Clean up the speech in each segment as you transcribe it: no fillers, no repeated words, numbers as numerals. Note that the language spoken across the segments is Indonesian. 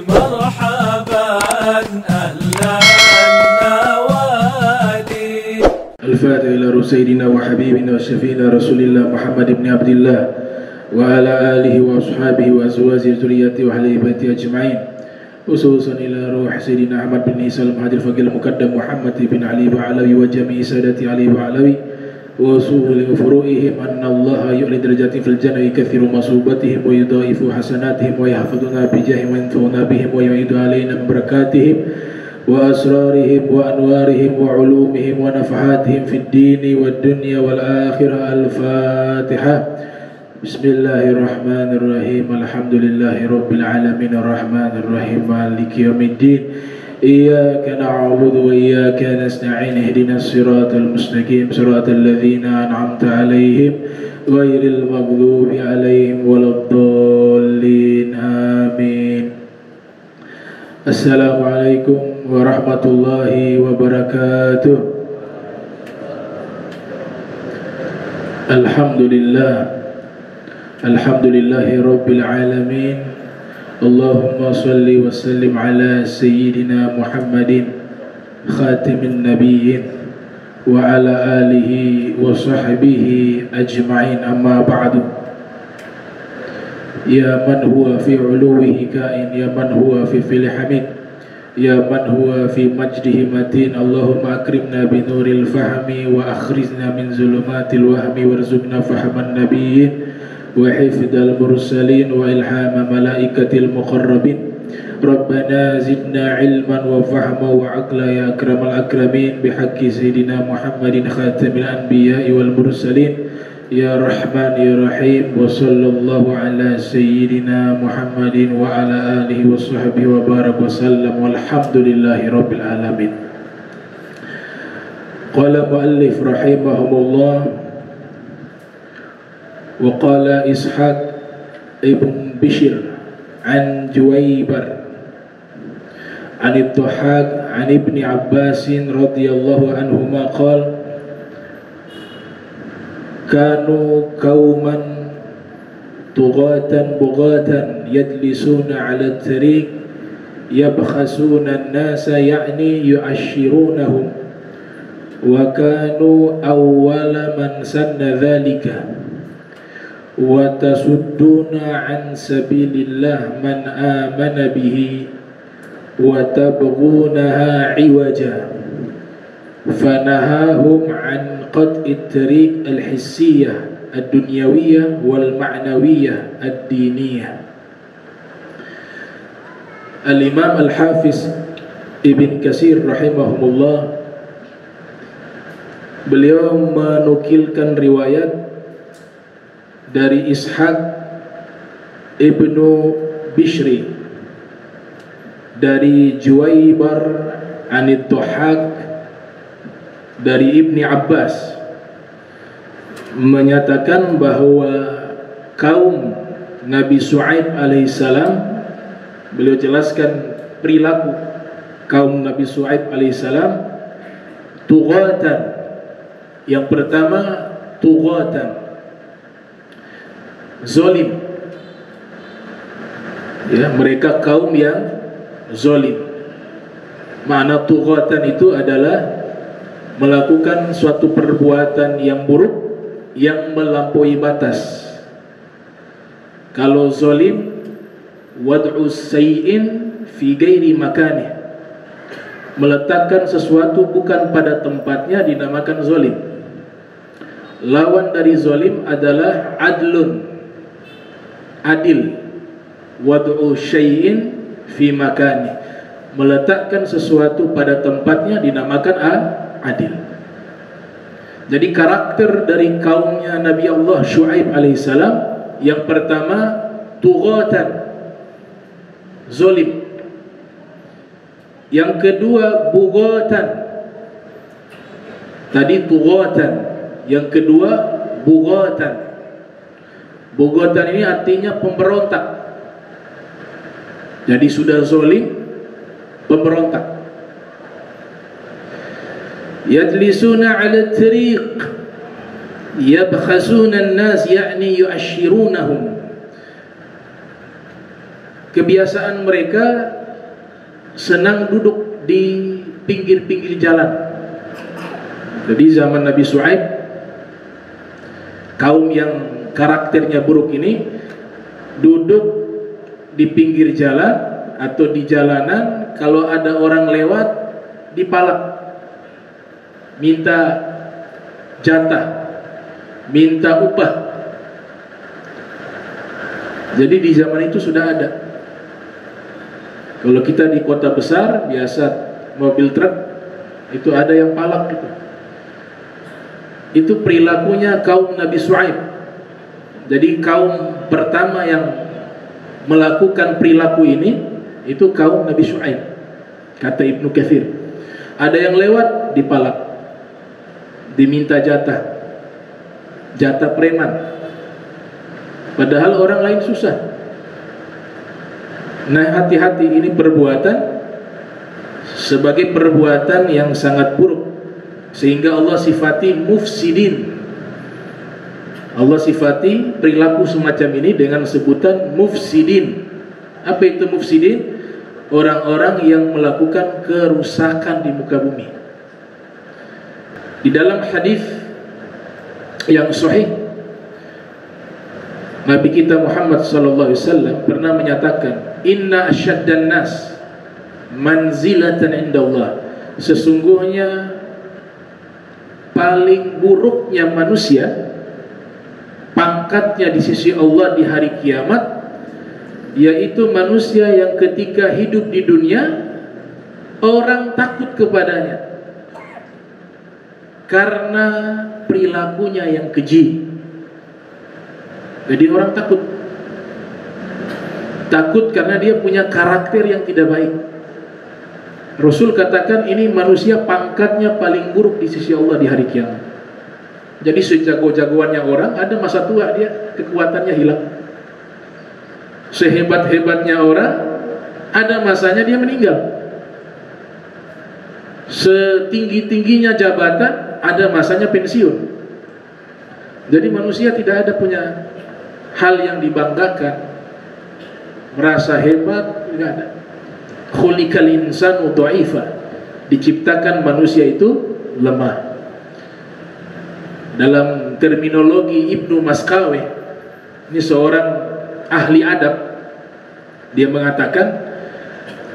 مرحبا أهلا النوادي. الفاتح إلى سيدنا وحبيبنا وشفينا رسول الله محمد بن عبد الله وعلى آله وأصحابه وأزواجه ذريته وأهل بيته أجمعين، خصوصا إلى روح سيدنا أحمد بن عيسى المهدي الفقيه المقدم محمد بن علي بعلوي وجميع سادة علي بعلوي وأصول فروعهم أن الله يعلي درجاتهم في الجنة يكثر مصوبتهم ويضاعف حسناتهم ويحفظنا بجاههم وينفعنا بهم ويعيد علينا من بركاتهم وأسرارهم وأنوارهم وعلومهم ونفحاتهم في الدين والدنيا والآخرة. الفاتحة. بسم الله الرحمن الرحيم. الحمد لله رب العالمين الرحمن الرحيم مالك يوم الدين. إياك نعبد وإياك نستعين. اهدنا الصراط المستقيم صراط الذين أنعمت عليهم غير المغضوب عليهم ولا الضالين آمين. السلام عليكم ورحمة الله وبركاته. الحمد لله الحمد لله رب العالمين. اللهم صل وسلم على سيدنا محمد خاتم النبيين وعلى آله وصحبه أجمعين. أما بعد. يا من هو في علوه كائن، يا من هو في حميد، يا من هو في مجده متين. اللهم أكرمنا بنور الفهم وأخرجنا من ظلمات الوهم وارزقنا فهم النبيين وحفظ المرسلين وإلهام ملائكة المقربين. ربنا زدنا علما وفهما وعقلا يا أكرم الأكرمين بحق سيدنا محمد خاتم الأنبياء والمرسلين يا رحمن يا رحيم. وصلى الله على سيدنا محمد وعلى آله وصحبه وبارك وسلم والحمد لله رب العالمين. قال مؤلف رحمه الله: وقال إسحاق ابن بشر عن جويبر عن الضحاك عن ابن عباس رضي الله عنهما قال: كانوا قوما طغاة بغاة يجلسون على الطريق يبخسون الناس يعني يعشرونهم، وكانوا أول من سن ذلك، وتصدون عن سبيل الله من آمن به وتبغونها عوجا، فنهاهم عن قطع الطريق الحسية الدنيوية والمعنوية الدينية. Al-Imam Al-Hafiz Ibn Katsir rahimahumullah, beliau menukilkan riwayat dari Ishaq ibnu Bishri dari Juwaibar anid Dhahak dari Ibni Abbas menyatakan bahwa kaum Nabi Shu'aib alaihissalam, beliau jelaskan perilaku kaum Nabi Shu'aib alaihissalam, tughatan. Yang pertama tughatan, zalim, ya, mereka kaum yang zalim. Makna tughatan itu adalah melakukan suatu perbuatan yang buruk yang melampaui batas. Kalau zalim, wad'u sayyin fi ghairi makani, meletakkan sesuatu bukan pada tempatnya dinamakan zalim. Lawan dari zalim adalah adlun, adil. Wad'u syai'in fi makani, meletakkan sesuatu pada tempatnya dinamakan adil. Jadi karakter dari kaumnya Nabi Allah Shu'aib alaihissalam, yang pertama tughatan, zalim. Yang kedua bughatan. Tadi tughatan, yang kedua bughatan. Bughatan ini artinya pemberontak. Jadi sudah zalim, pemberontak. Yajlisuna 'ala at-tariq yabkhasuna an-nas, yakni yu'ashirunahum. kebiasaan mereka senang duduk di pinggir-pinggir jalan. Jadi zaman Nabi Shu'aib, kaum yang karakternya buruk ini duduk di pinggir jalan atau di jalanan. Kalau ada orang lewat, dipalak, minta jatah, minta upah. Jadi di zaman itu sudah ada. Kalau kita di kota besar, biasa mobil truk itu ada yang palak gitu. Itu perilakunya kaum Nabi Shu'aib. Jadi kaum pertama yang melakukan perilaku ini itu kaum Nabi Shu'aib, kata Ibnu Katsir. Ada yang lewat, dipalak, diminta jatah preman, padahal orang lain susah. Nah, hati-hati, ini perbuatan sebagai perbuatan yang sangat buruk, sehingga Allah sifati mufsidin. Allah sifati perilaku semacam ini dengan sebutan mufsidin. Apa itu mufsidin? Orang-orang yang melakukan kerusakan di muka bumi. Di dalam hadis yang sahih, Nabi kita Muhammad sallallahu alaihi wasallam pernah menyatakan, inna asyaddan nas manzilatan indallah. Sesungguhnya paling buruknya manusia pangkatnya di sisi Allah di hari kiamat, yaitu manusia yang ketika hidup di dunia orang takut kepadanya karena perilakunya yang keji. Jadi orang takut karena dia punya karakter yang tidak baik. Rasul katakan ini manusia pangkatnya paling buruk di sisi Allah di hari kiamat. Jadi sejago-jagoannya orang, ada masa tua dia kekuatannya hilang. Sehebat-hebatnya orang, ada masanya dia meninggal. Setinggi-tingginya jabatan, ada masanya pensiun. Jadi manusia tidak ada punya hal yang dibanggakan, merasa hebat, tidak ada. Khuliqal insanu dha'ifa, diciptakan manusia itu lemah. Dalam terminologi Ibnu Maskawih, ini seorang ahli adab, dia mengatakan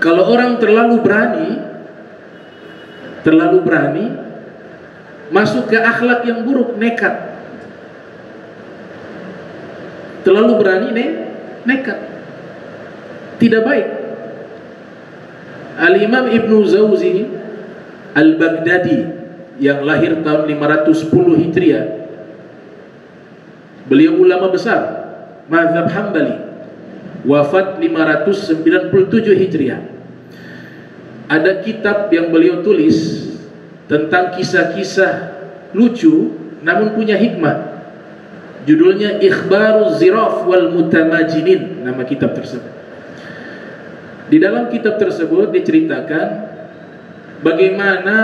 kalau orang terlalu berani masuk ke akhlak yang buruk, nekat. Terlalu berani nekat, tidak baik. Al-Imam Ibnu Zawzi Al-Baghdadi yang lahir tahun 510 Hijriah, beliau ulama besar mazhab Hambali, wafat 597 Hijriah. Ada kitab yang beliau tulis tentang kisah-kisah lucu namun punya hikmah. Judulnya Ikhbaruz Ziraf wal Mutamajinin, nama kitab tersebut. Di dalam kitab tersebut diceritakan bagaimana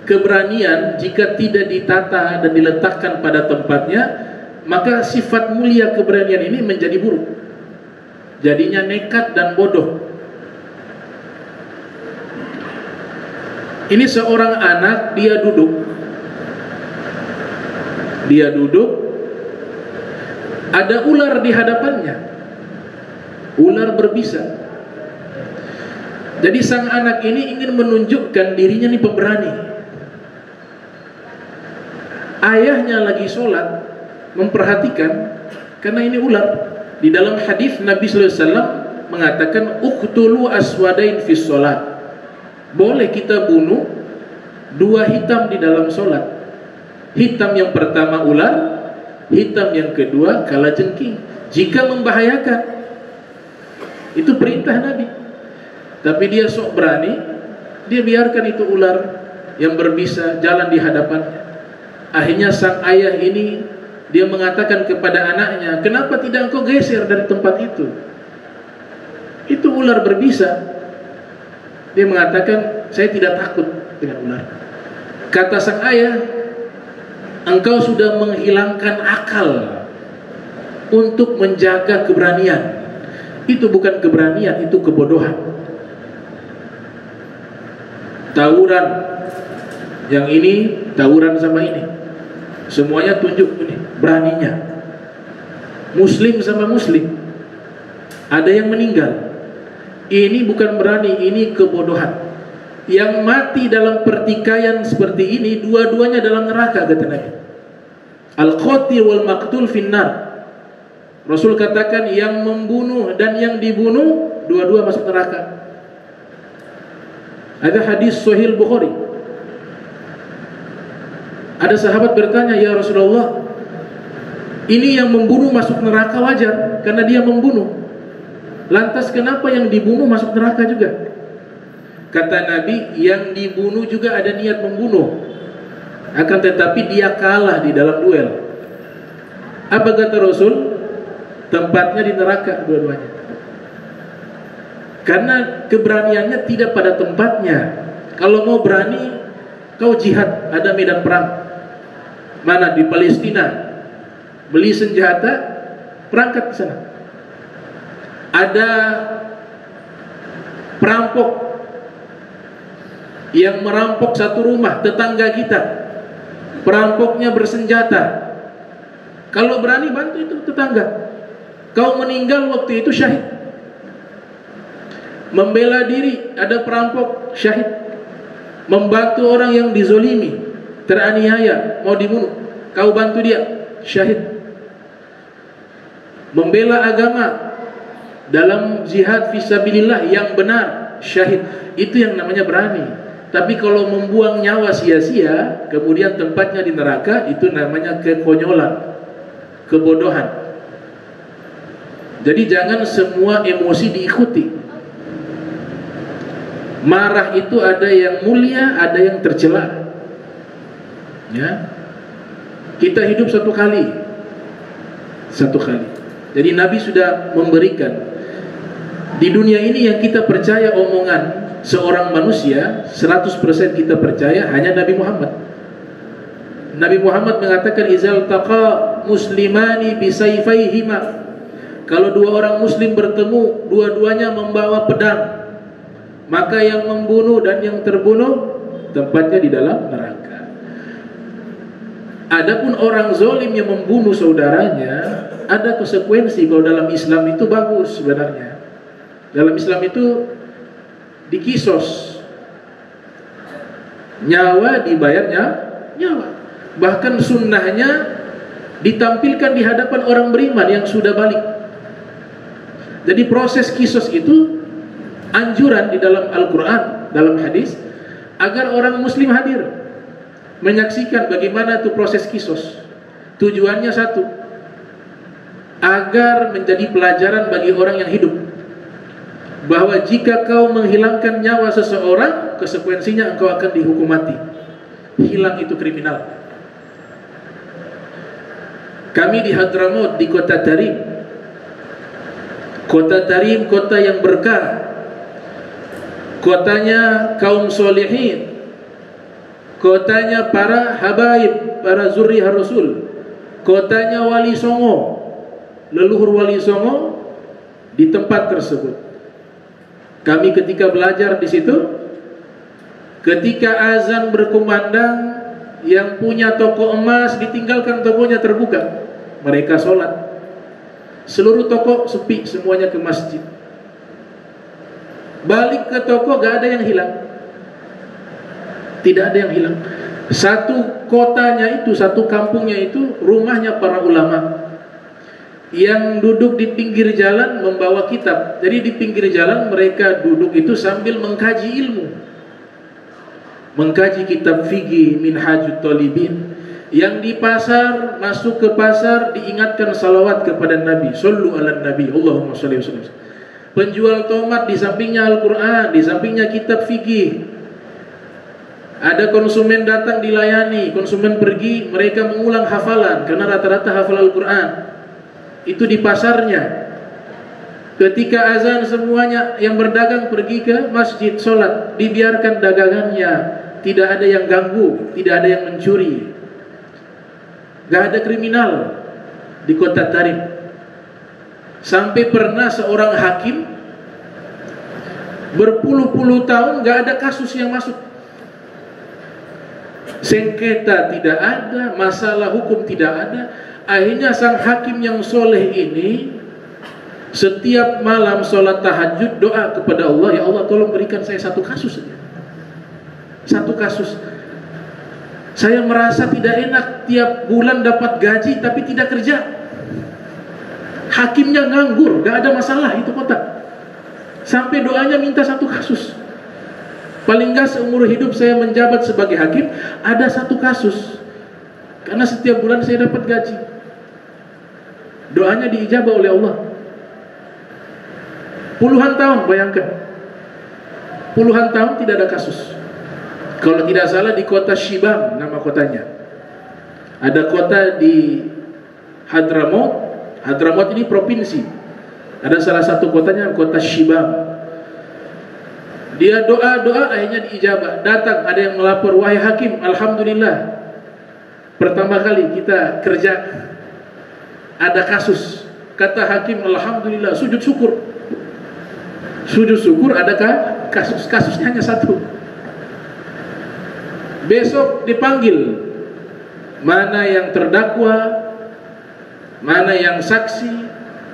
keberanian jika tidak ditata dan diletakkan pada tempatnya, maka sifat mulia keberanian ini menjadi buruk. Jadinya nekat dan bodoh. Ini seorang anak, dia duduk, ada ular di hadapannya, ular berbisa. Jadi sang anak ini ingin menunjukkan dirinya ini pemberani. Ayahnya lagi sholat, memperhatikan karena ini ular. Di dalam hadis Nabi sallallahu alaihi wasallam mengatakan uqtulu aswadain fi sholat. Boleh kita bunuh dua hitam di dalam sholat. Hitam yang pertama ular, hitam yang kedua kalajengking. Jika membahayakan, itu perintah Nabi. Tapi dia sok berani, dia biarkan itu ular yang berbisa jalan di hadapannya. Akhirnya sang ayah ini, dia mengatakan kepada anaknya, kenapa tidak engkau geser dari tempat itu? Itu ular berbisa. Dia mengatakan, saya tidak takut dengan ular. Kata sang ayah, engkau sudah menghilangkan akal untuk menjaga keberanian. Itu bukan keberanian, itu kebodohan. Tawuran, yang ini tawuran sama ini, semuanya tunjuk ini beraninya. Muslim sama muslim, ada yang meninggal. Ini bukan berani, ini kebodohan. Yang mati dalam pertikaian seperti ini, dua-duanya dalam neraka, kata Nabi. Al-qatil wal maqtul finnar. Rasul katakan yang membunuh dan yang dibunuh dua-dua masuk neraka. Ada hadis Sahih Bukhari. Ada sahabat bertanya, "Ya Rasulullah, ini yang membunuh masuk neraka wajar karena dia membunuh. Lantas kenapa yang dibunuh masuk neraka juga?" Kata Nabi, yang dibunuh juga ada niat membunuh, akan tetapi dia kalah di dalam duel. Apa kata Rasul? Tempatnya di neraka dua-duanya. Karena keberaniannya tidak pada tempatnya. Kalau mau berani, kau jihad, ada medan perang. Mana di Palestina, beli senjata, berangkat ke sana. Ada perampok yang merampok satu rumah tetangga kita, perampoknya bersenjata. Kalau berani bantu itu tetangga. Kau meninggal waktu itu syahid. Membela diri, ada perampok syahid. Membantu orang yang dizolimi, teraniaya, mau dibunuh, kau bantu dia, syahid. Membela agama dalam jihad fisabilillah yang benar, syahid. Itu yang namanya berani. Tapi kalau membuang nyawa sia-sia, kemudian tempatnya di neraka, itu namanya kekonyolan, kebodohan. Jadi jangan semua emosi diikuti. Marah itu ada yang mulia, ada yang tercela. Ya, kita hidup satu kali. Jadi Nabi sudah memberikan. Di dunia ini yang kita percaya omongan seorang manusia 100% kita percaya hanya Nabi Muhammad. Nabi Muhammad mengatakan, "Izal taqa muslimani bisayfaihima." Kalau dua orang muslim bertemu, dua-duanya membawa pedang, maka yang membunuh dan yang terbunuh tempatnya di dalam neraka. Adapun orang zalim yang membunuh saudaranya, ada konsekuensi. Kalau dalam Islam itu bagus sebenarnya. Dalam Islam itu dikisos, nyawa dibayarnya nyawa. Bahkan sunnahnya ditampilkan di hadapan orang beriman yang sudah balik. Jadi proses kisos itu anjuran di dalam Al-Quran, dalam hadis, agar orang muslim hadir menyaksikan bagaimana itu proses kisos. Tujuannya satu, agar menjadi pelajaran bagi orang yang hidup, bahwa jika kau menghilangkan nyawa seseorang, konsekuensinya engkau akan dihukum mati. Hilang itu kriminal. Kami di Hadramaut, di Kota Tarim. Kota Tarim, kota yang berkah, kotanya kaum solehin, kotanya para habaib, para zurriyah Rasul, kotanya Wali Songo, leluhur Wali Songo di tempat tersebut. Kami ketika belajar di situ, ketika azan berkumandang, yang punya toko emas ditinggalkan tokonya terbuka, mereka sholat. Seluruh toko sepi, semuanya ke masjid. Balik ke toko, gak ada yang hilang. Tidak ada yang hilang. Satu kotanya itu, satu kampungnya itu, rumahnya para ulama yang duduk di pinggir jalan membawa kitab. Jadi di pinggir jalan mereka duduk itu sambil mengkaji ilmu, mengkaji kitab fikih, Minhajut Talibin. Yang di pasar, masuk ke pasar, diingatkan salawat kepada Nabi, sallu ala Nabi, Allahumma sholli wa sallim. Penjual tomat di sampingnya Al-Quran, di sampingnya kitab fikih. Ada konsumen datang dilayani, konsumen pergi, mereka mengulang hafalan karena rata-rata hafal Al-Quran. Itu di pasarnya. Ketika azan, semuanya yang berdagang pergi ke masjid sholat, dibiarkan dagangannya, tidak ada yang ganggu, tidak ada yang mencuri. Gak ada kriminal di Kota Tarim. Sampai pernah seorang hakim berpuluh-puluh tahun gak ada kasus yang masuk. Sengketa tidak ada, masalah hukum tidak ada. Akhirnya sang hakim yang soleh ini setiap malam sholat tahajud doa kepada Allah, ya Allah tolong berikan saya satu kasus saja. Satu kasus. Saya merasa tidak enak tiap bulan dapat gaji tapi tidak kerja. Hakimnya nganggur, gak ada masalah itu kota. Sampai doanya minta satu kasus. Paling gak seumur hidup saya menjabat sebagai hakim, ada satu kasus. Karena setiap bulan saya dapat gaji. Doanya diijabah oleh Allah. Puluhan tahun, bayangkan. Puluhan tahun tidak ada kasus. Kalau tidak salah di kota Shibam, nama kotanya. Ada kota di Hadramaut. Hadramaut ini provinsi. Ada salah satu kotanya kota Shibam. Dia doa-doa akhirnya diijabah. Datang ada yang melapor, wahai hakim, alhamdulillah, pertama kali kita kerja ada kasus. Kata hakim, alhamdulillah, sujud syukur. Sujud syukur, adakah kasus? Kasusnya hanya satu. Besok dipanggil, mana yang terdakwa, mana yang saksi,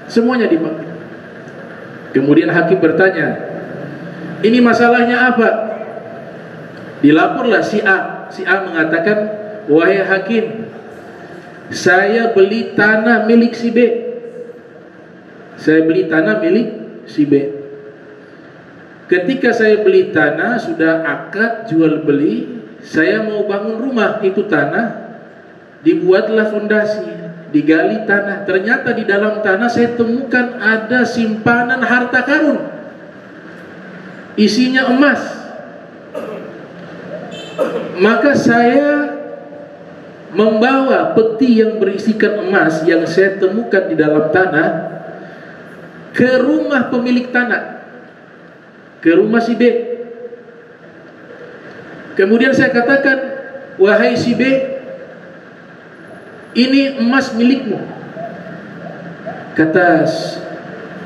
semuanya dipanggil. Kemudian hakim bertanya, ini masalahnya apa? Dilaporlah si A. Si A mengatakan, wahai hakim, saya beli tanah milik si B. Saya beli tanah milik si B. Ketika saya beli tanah, sudah akad jual beli, saya mau bangun rumah, itu tanah, dibuatlah fondasi, digali tanah. Ternyata di dalam tanah saya temukan ada simpanan harta karun, isinya emas. Maka saya membawa peti yang berisikan emas yang saya temukan di dalam tanah ke rumah pemilik tanah, ke rumah si B. Kemudian saya katakan, wahai si B, ini emas milikmu. Kata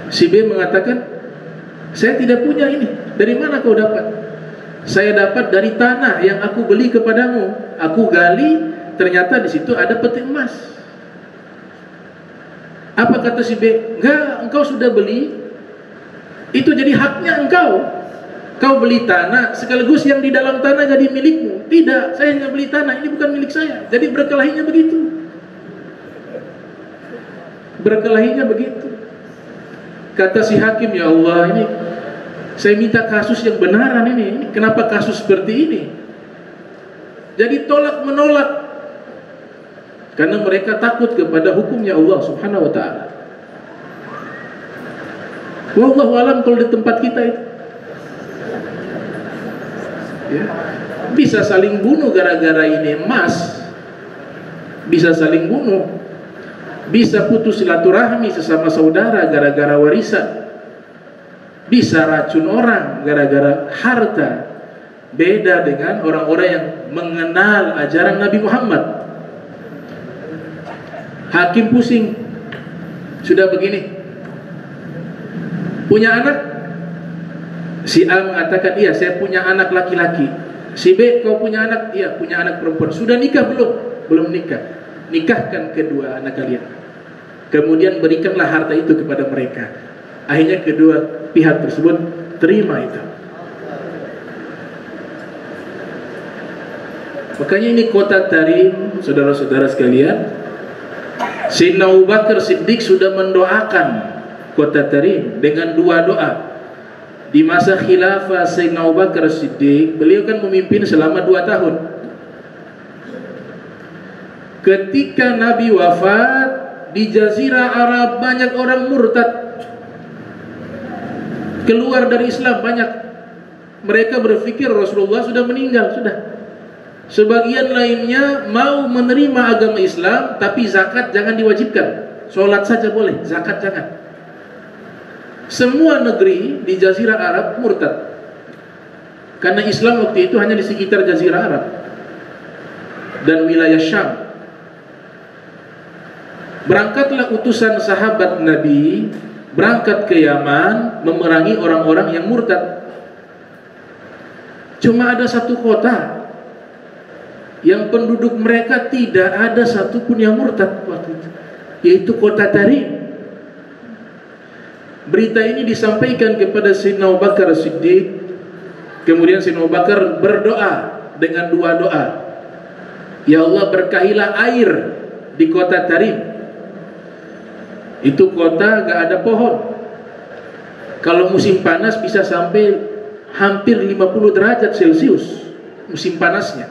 si B mengatakan, saya tidak punya ini. Dari mana kau dapat? Saya dapat dari tanah yang aku beli kepadamu. Aku gali, ternyata di situ ada peti emas. Apa kata si B? Enggak, engkau sudah beli, itu jadi haknya engkau. Kau beli tanah, sekaligus yang di dalam tanah jadi milikmu. Tidak, saya hanya beli tanah, ini bukan milik saya. Jadi berkelahinya begitu. Berkelahinya begitu. Kata si hakim, ya Allah, ini saya minta kasus yang benaran ini. Kenapa kasus seperti ini? Jadi tolak menolak, karena mereka takut kepada hukumnya Allah Subhanahu wa ta'ala. Wallahu alam kalau di tempat kita itu, ya, bisa saling bunuh gara-gara ini emas. Bisa saling bunuh, bisa putus silaturahmi sesama saudara gara-gara warisan, bisa racun orang gara-gara harta. Beda dengan orang-orang yang mengenal ajaran Nabi Muhammad. Hakim pusing, sudah begini, punya anak? Si A mengatakan, iya saya punya anak laki-laki. Si B, kau punya anak? Iya punya anak perempuan. Sudah nikah belum? Belum nikah. Nikahkan kedua anak kalian, kemudian berikanlah harta itu kepada mereka. Akhirnya kedua pihak tersebut terima itu. Makanya ini kota Tarim, saudara-saudara sekalian, Sayyidina Abu Bakar Siddiq sudah mendoakan kota Tarim dengan dua doa. Di masa khilafah Sayyidina Abu Bakar Siddiq, beliau kan memimpin selama 2 tahun. Ketika Nabi wafat, di Jazirah Arab banyak orang murtad, keluar dari Islam banyak. Mereka berpikir Rasulullah sudah meninggal, sudah. Sebagian lainnya mau menerima agama Islam, tapi zakat jangan diwajibkan, sholat saja boleh, zakat jangan. Semua negeri di Jazirah Arab murtad, karena Islam waktu itu hanya di sekitar Jazirah Arab dan wilayah Syam. Berangkatlah utusan sahabat Nabi berangkat ke Yaman memerangi orang-orang yang murtad. Cuma ada satu kota yang penduduk mereka tidak ada satupun yang murtad waktu itu, yaitu kota Tarim. Berita ini disampaikan kepada Sayyidina Abu Bakar Siddiq. Kemudian Sayyidina Abu Bakar berdoa dengan dua doa. Ya Allah, berkahilah air di kota Tarim. Itu kota gak ada pohon. Kalau musim panas bisa sampai hampir 50 derajat Celcius musim panasnya.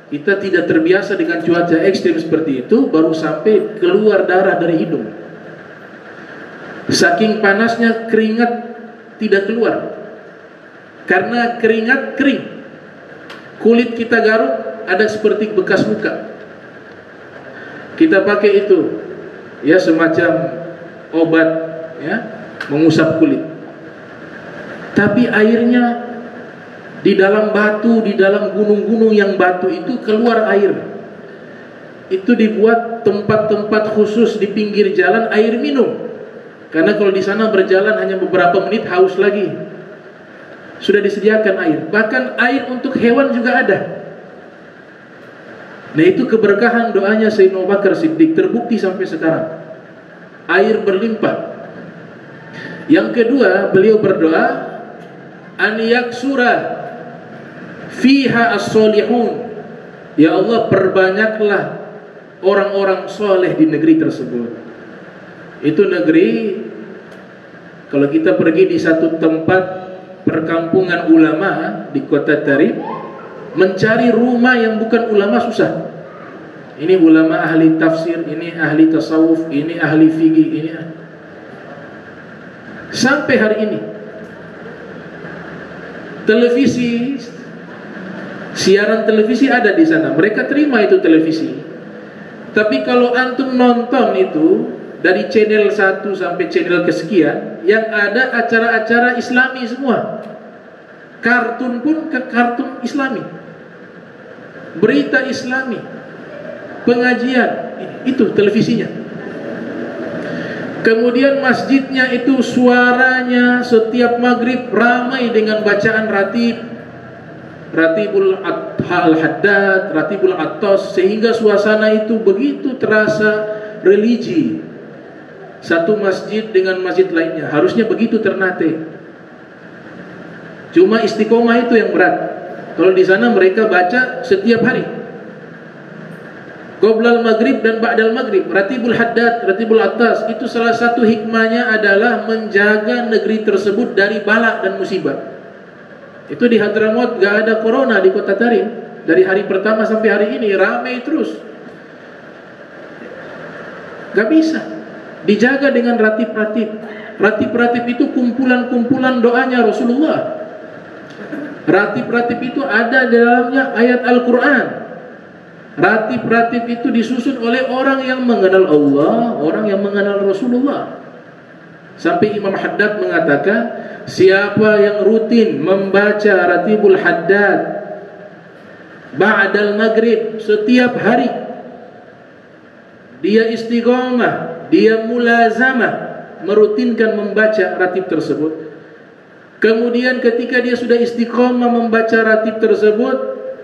Kita tidak terbiasa dengan cuaca ekstrim seperti itu, baru sampai keluar darah dari hidung. Saking panasnya keringat tidak keluar. Karena keringat kering. Kulit kita garuk ada seperti bekas luka. Kita pakai itu ya semacam obat ya, mengusap kulit. Tapi airnya di dalam batu, di dalam gunung-gunung yang batu itu keluar air. Itu dibuat tempat-tempat khusus di pinggir jalan air minum. Karena kalau di sana berjalan hanya beberapa menit haus lagi. Sudah disediakan air. Bahkan air untuk hewan juga ada. Nah, itu keberkahan doanya Sayyidina Abu Bakar Siddiq, terbukti sampai sekarang. Air berlimpah. Yang kedua, beliau berdoa, an yaksura fiha as-solihun. Ya Allah, perbanyaklah orang-orang soleh di negeri tersebut. Itu negeri, kalau kita pergi di satu tempat perkampungan ulama di kota Tarim, mencari rumah yang bukan ulama susah. Ini ulama ahli tafsir, ini ahli tasawuf, ini ahli fikih, ini sampai hari ini televisi, siaran televisi ada di sana. Mereka terima itu televisi. Tapi kalau antum nonton itu dari channel 1 sampai channel kesekian, yang ada acara-acara Islami semua. Kartun pun ke kartun Islami. Berita Islami. Pengajian, itu televisinya. Kemudian masjidnya itu suaranya setiap maghrib ramai dengan bacaan ratib, Ratibul Al-Haddad, Ratibul Attas, sehingga suasana itu begitu terasa religi. Satu masjid dengan masjid lainnya harusnya begitu ternate. Cuma istiqomah itu yang berat. Kalau di sana mereka baca setiap hari. Qoblal maghrib dan ba'dal maghrib, Ratibul Haddad, Ratibul Attas. Itu salah satu hikmahnya adalah menjaga negeri tersebut dari bala dan musibah. Itu di Hadramaut gak ada corona di kota Tarim. Dari hari pertama sampai hari ini ramai terus. Gak bisa. Dijaga dengan ratib-ratib. Ratib-ratib itu kumpulan-kumpulan doanya Rasulullah. Ratib-ratib itu ada dalamnya ayat Al-Quran. Ratib-ratib itu disusun oleh orang yang mengenal Allah, orang yang mengenal Rasulullah. Sampai Imam Haddad mengatakan, siapa yang rutin membaca Ratibul Haddad ba'dal maghrib setiap hari, dia istiqomah, dia mulazamah, merutinkan membaca ratib tersebut. Kemudian ketika dia sudah istiqomah membaca ratib tersebut,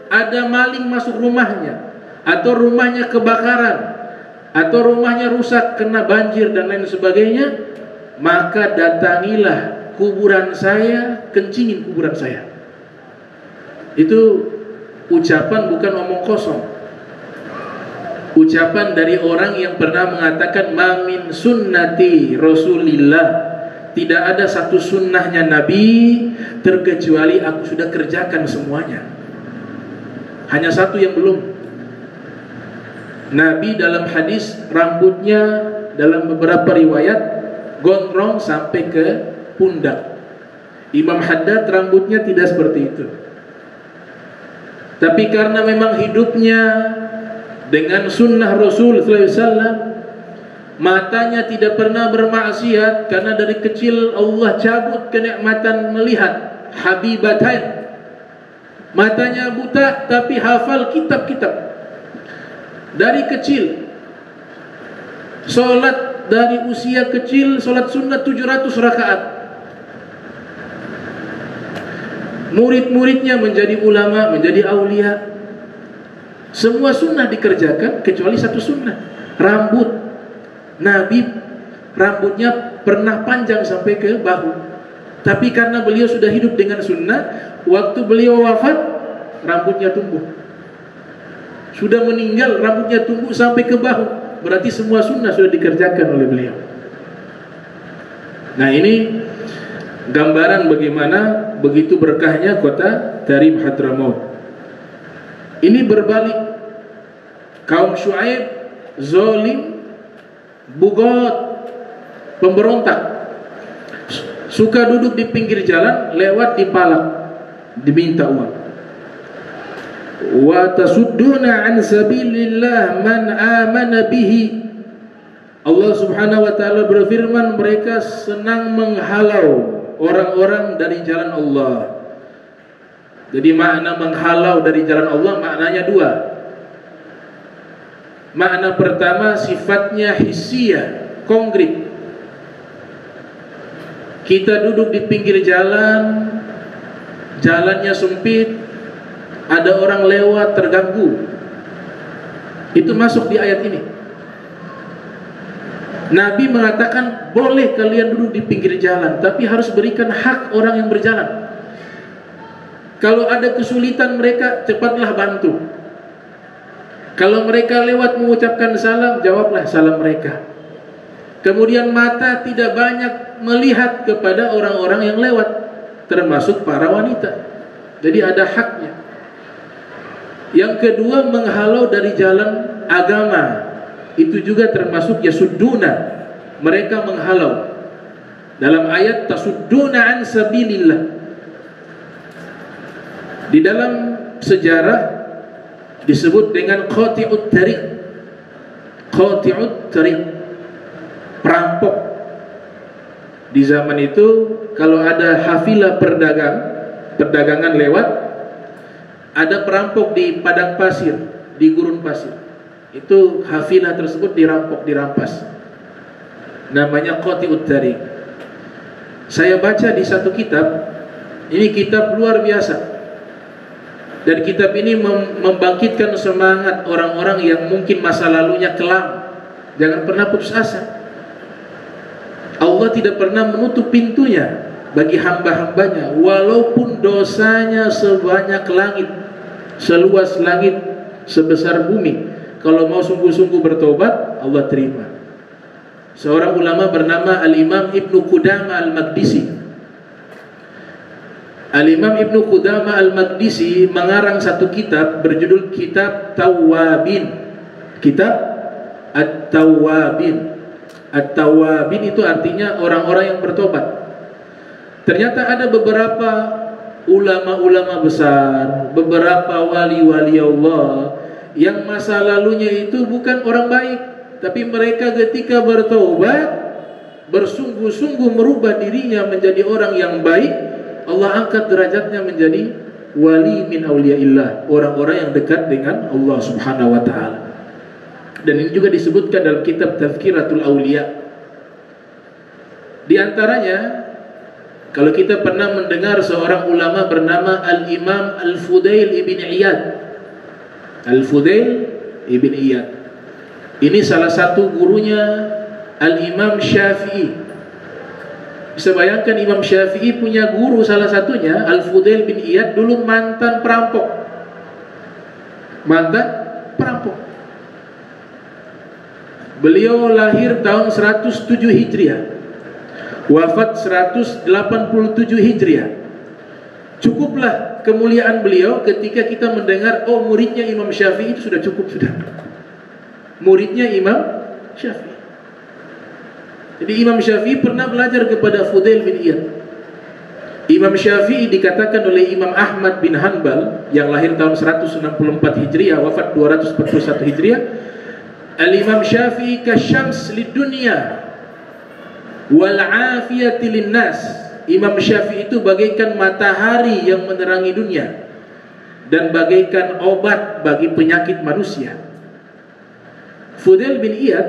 ada maling masuk rumahnya, atau rumahnya kebakaran, atau rumahnya rusak kena banjir dan lain sebagainya, maka datangilah kuburan saya, kencingin kuburan saya. Itu ucapan bukan omong kosong. Ucapan dari orang yang pernah mengatakan, mamin sunnati Rasulillah, tidak ada satu sunnahnya Nabi terkecuali aku sudah kerjakan semuanya. Hanya satu yang belum. Nabi dalam hadis rambutnya dalam beberapa riwayat gondrong sampai ke pundak. Imam Haddad rambutnya tidak seperti itu. Tapi karena memang hidupnya dengan sunnah Rasul sallallahu alaihi wasallam, matanya tidak pernah bermaksiat karena dari kecil Allah cabut kenikmatan melihat, habibatain. Matanya buta tapi hafal kitab-kitab. Dari kecil sholat dari usia kecil sholat sunat 700 rakaat. Murid-muridnya menjadi ulama, menjadi aulia. Semua sunnah dikerjakan kecuali satu sunnah. Rambut Nabi, rambutnya pernah panjang sampai ke bahu. Tapi karena beliau sudah hidup dengan sunnah, waktu beliau wafat rambutnya tumbuh. Sudah meninggal rambutnya tumbuh sampai ke bahu. Berarti semua sunnah sudah dikerjakan oleh beliau. Nah, ini gambaran bagaimana begitu berkahnya kota Tarim Hadramaut. Ini berbalik. Kaum Syuaib zalim, bugot, pemberontak. Suka duduk di pinggir jalan, lewat dipalak, diminta uang. Wa tasudduna an sabilillah man amana bihi. Allah Subhanahu wa taala berfirman, mereka senang menghalau orang-orang dari jalan Allah. Jadi makna menghalau dari jalan Allah maknanya dua. Makna pertama sifatnya hissiyah, konkret. Kita duduk di pinggir jalan, jalannya sempit, ada orang lewat terganggu. Itu masuk di ayat ini. Nabi mengatakan boleh kalian duduk di pinggir jalan, tapi harus berikan hak orang yang berjalan. Kalau ada kesulitan mereka, cepatlah bantu. Kalau mereka lewat mengucapkan salam, jawablah salam mereka. Kemudian mata tidak banyak melihat kepada orang-orang yang lewat, termasuk para wanita. Jadi ada haknya. Yang kedua, menghalau dari jalan agama. Itu juga termasuk yasudduna. Mereka menghalau. Dalam ayat tasudduna an sabilillah. Di dalam sejarah disebut dengan qati'ut tariq. Qati'ut tariq, perampok. Di zaman itu kalau ada hafilah perdagangan lewat, ada perampok di padang pasir, di gurun pasir. Itu hafilah tersebut dirampok, dirampas. Namanya qati'ut tariq. Saya baca di satu kitab, ini kitab luar biasa. Dan kitab ini membangkitkan semangat orang-orang yang mungkin masa lalunya kelam. Jangan pernah putus asa. Allah tidak pernah menutup pintunya bagi hamba-hambanya, walaupun dosanya sebanyak langit, seluas langit, sebesar bumi. Kalau mau sungguh-sungguh bertobat, Allah terima. Seorang ulama bernama Al-Imam Ibnu Qudamah Al-Maqdisi. Al-Imam Ibnu Qudamah Al-Maqdisi mengarang satu kitab berjudul Kitab Tawwabin. Kitab At-Tawwabin. At-Tawwabin itu artinya orang-orang yang bertobat. Ternyata ada beberapa ulama-ulama besar, beberapa wali-wali Allah yang masa lalunya itu bukan orang baik, tapi mereka ketika bertobat bersungguh-sungguh merubah dirinya menjadi orang yang baik. Allah angkat derajatnya menjadi wali min auliyaillah, orang-orang yang dekat dengan Allah Subhanahu wa taala. Dan ini juga disebutkan dalam kitab Tazkiratul Auliya. Di antaranya, kalau kita pernah mendengar seorang ulama bernama Al-Imam Al-Fudail ibn Iyad. Al-Fudail ibn Iyad ini salah satu gurunya Al-Imam Syafi'i. Bisa bayangkan Imam Syafi'i punya guru salah satunya Al-Fudail bin Iyad, dulu mantan perampok. Mantan perampok. Beliau lahir tahun 107 Hijriah, wafat 187 Hijriah. Cukuplah kemuliaan beliau ketika kita mendengar, oh muridnya Imam Syafi'i itu sudah cukup sudah. Muridnya Imam Syafi'i. Jadi Imam Syafi'i pernah belajar kepada Fudail bin Iyad. Imam Syafi'i dikatakan oleh Imam Ahmad bin Hanbal yang lahir tahun 164 Hijriah, wafat 241 Hijriah. Al-Imam Syafi'i kasyams lid dunya wal afiyati linnas. Imam Syafi'i itu bagaikan matahari yang menerangi dunia dan bagaikan obat bagi penyakit manusia. Fudail bin Iyad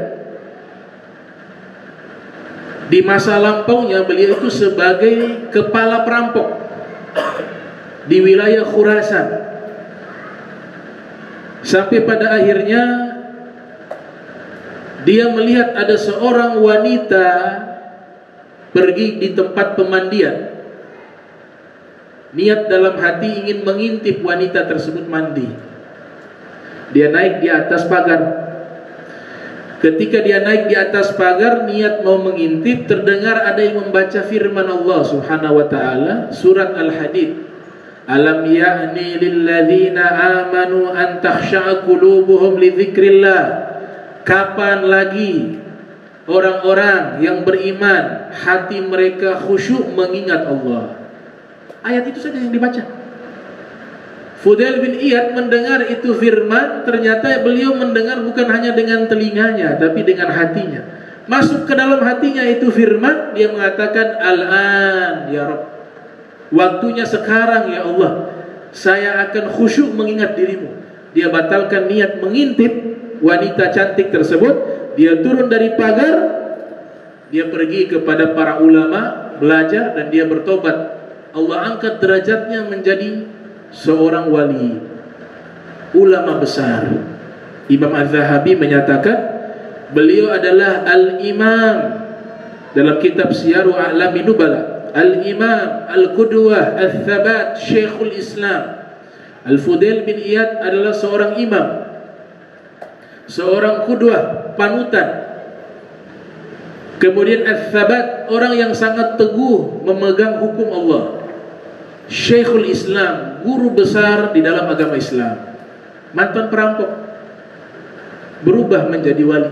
Di masa lampaunya beliau itu sebagai kepala perampok di wilayah Khurasan. Sampai pada akhirnya dia melihat ada seorang wanita pergi di tempat pemandian. Niat dalam hati ingin mengintip wanita tersebut mandi. Dia naik di atas pagar. Ketika dia naik di atas pagar, niat mau mengintip, terdengar ada yang membaca firman Allah Subhanahu wa taala, surat Al-Hadid. Alam ya'ni lilladzina amanu an takhsha'a qulubuhum li dzikrillah. Kapan lagi orang-orang yang beriman hati mereka khusyuk mengingat Allah? Ayat itu saja yang dibaca. Fudail bin Iyad mendengar itu firman, ternyata beliau mendengar bukan hanya dengan telinganya, tapi dengan hatinya. Masuk ke dalam hatinya itu firman, dia mengatakan, Al-an ya Rabb, waktunya sekarang ya Allah, saya akan khusyuk mengingat dirimu. Dia batalkan niat mengintip wanita cantik tersebut. Dia turun dari pagar, dia pergi kepada para ulama, belajar, dan dia bertobat. Allah angkat derajatnya menjadi seorang wali, ulama besar. Imam Az-Zahabi menyatakan beliau adalah al-imam dalam kitab Syiaru A'lami Nubala, al-imam, al-qudwah, al-thabat, syekhul Islam. Al-Fudail bin Iyad adalah seorang imam, seorang qudwah, panutan. Kemudian al-thabat, orang yang sangat teguh memegang hukum Allah. Syekhul Islam, guru besar di dalam agama Islam. Mantan perampok berubah menjadi wali.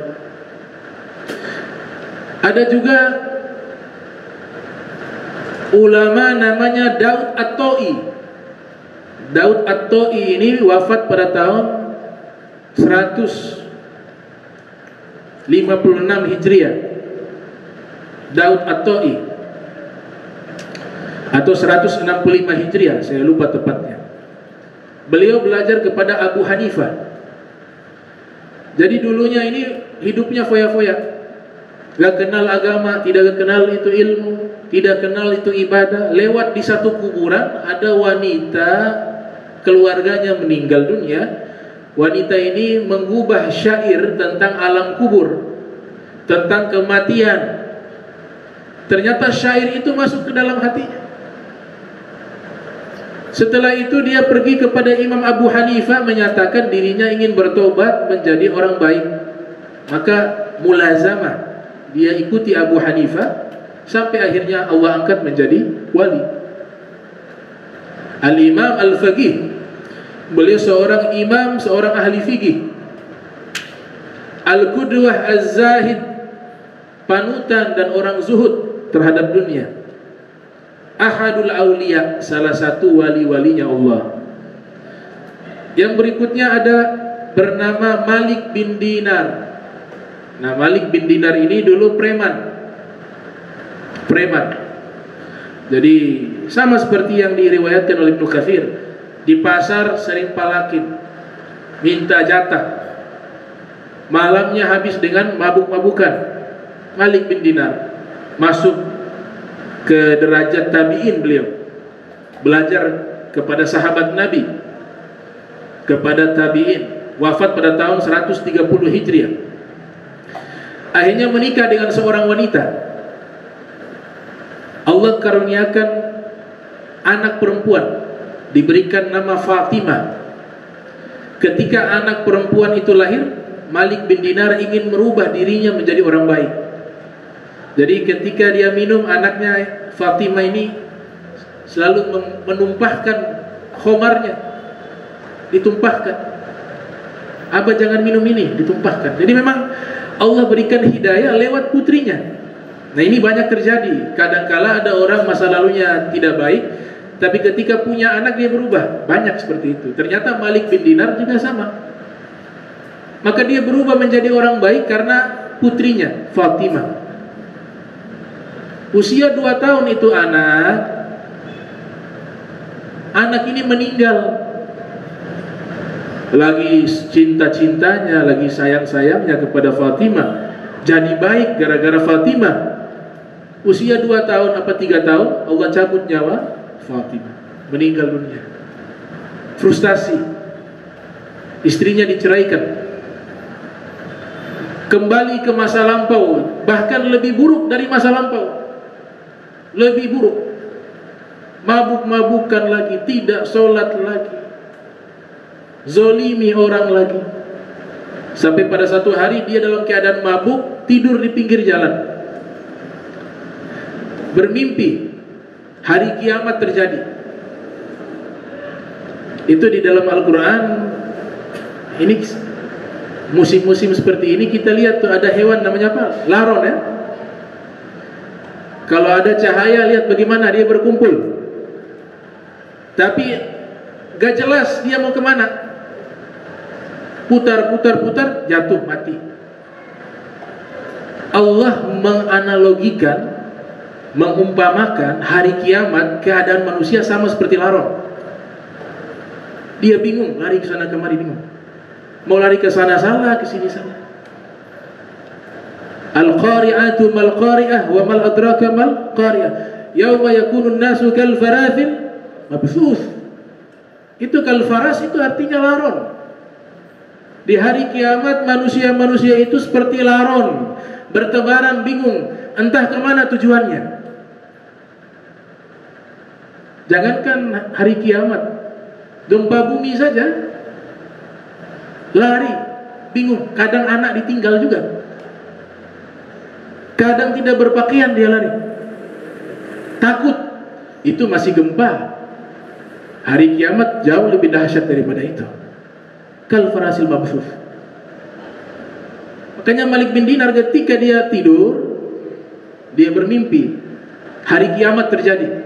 Ada juga ulama namanya Daud At-Ta'i. Daud At-Ta'i ini wafat pada tahun 156 Hijriah. Daud At-Ta'i atau 165 Hijriah, saya lupa tepatnya. Beliau belajar kepada Abu Hanifah. Jadi dulunya ini hidupnya foya-foya, gak kenal agama, tidak kenal itu ilmu, tidak kenal itu ibadah. Lewat di satu kuburan, ada wanita, keluarganya meninggal dunia. Wanita ini mengubah syair tentang alam kubur, tentang kematian. Ternyata syair itu masuk ke dalam hatinya. Setelah itu dia pergi kepada Imam Abu Hanifah, menyatakan dirinya ingin bertobat menjadi orang baik. Maka mulazamah, dia ikuti Abu Hanifah sampai akhirnya Allah angkat menjadi wali. Al-Imam Al-Faqih, beliau seorang imam, seorang ahli fikih. Al-Qudwah Az-Zahid, panutan dan orang zuhud terhadap dunia. Ahadul Auliya, salah satu wali-walinya Allah. Yang berikutnya ada bernama Malik bin Dinar. Nah, Malik bin Dinar ini dulu preman. Jadi sama seperti yang diriwayatkan oleh Ibnu Katsir. Di pasar sering palakin, minta jatah. Malamnya habis dengan mabuk-mabukan. Malik bin Dinar masuk ke derajat tabi'in. Beliau belajar kepada sahabat Nabi, kepada tabi'in. Wafat pada tahun 130 Hijriah. Akhirnya menikah dengan seorang wanita. Allah karuniakan anak perempuan, diberikan nama Fatimah. Ketika anak perempuan itu lahir, Malik bin Dinar ingin merubah dirinya menjadi orang baik. Jadi ketika dia minum, anaknya Fatimah ini selalu menumpahkan khomarnya, ditumpahkan. Abah jangan minum ini, ditumpahkan. Jadi memang Allah berikan hidayah lewat putrinya. Nah, ini banyak terjadi. Kadangkala ada orang masa lalunya tidak baik, tapi ketika punya anak dia berubah. Banyak seperti itu. Ternyata Malik bin Dinar juga sama. Maka dia berubah menjadi orang baik karena putrinya Fatimah. Usia 2 tahun itu anak ini meninggal. Lagi cinta-cintanya, lagi sayang-sayangnya kepada Fatimah, jadi baik gara-gara Fatimah. Usia 2 tahun apa 3 tahun Allah cabut nyawa Fatimah, meninggal dunia. Frustasi, istrinya diceraikan, kembali ke masa lampau, bahkan lebih buruk dari masa lampau, lebih buruk. Mabuk-mabukan lagi, tidak sholat lagi, zolimi orang lagi. Sampai pada satu hari dia dalam keadaan mabuk, tidur di pinggir jalan, bermimpi hari kiamat terjadi. Itu di dalam Al-Quran. Ini musim-musim seperti ini kita lihat tuh ada hewan namanya apa? Laron ya. Kalau ada cahaya lihat bagaimana dia berkumpul. Tapi gak jelas dia mau kemana. Putar, jatuh mati. Allah menganalogikan, mengumpamakan hari kiamat keadaan manusia sama seperti laron. Dia bingung, lari ke sana kemari bingung. Mau lari ke sana salah, ke sini salah. Al-qari'atu mal qari'ah wa mal adraka mal qari'ah. Yauma yakunun nasu kal farathil mabthuth. Itu kal faras itu artinya laron. Di hari kiamat manusia-manusia itu seperti laron, bertebaran bingung, entah kemana tujuannya. Jangankan hari kiamat, gempa bumi saja lari, bingung. Kadang anak ditinggal juga, kadang tidak berpakaian dia lari, takut. Itu masih gempa. Hari kiamat jauh lebih dahsyat daripada itu. Kal farasil mabthuth. Makanya Malik bin Dinar ketika dia tidur, dia bermimpi hari kiamat terjadi.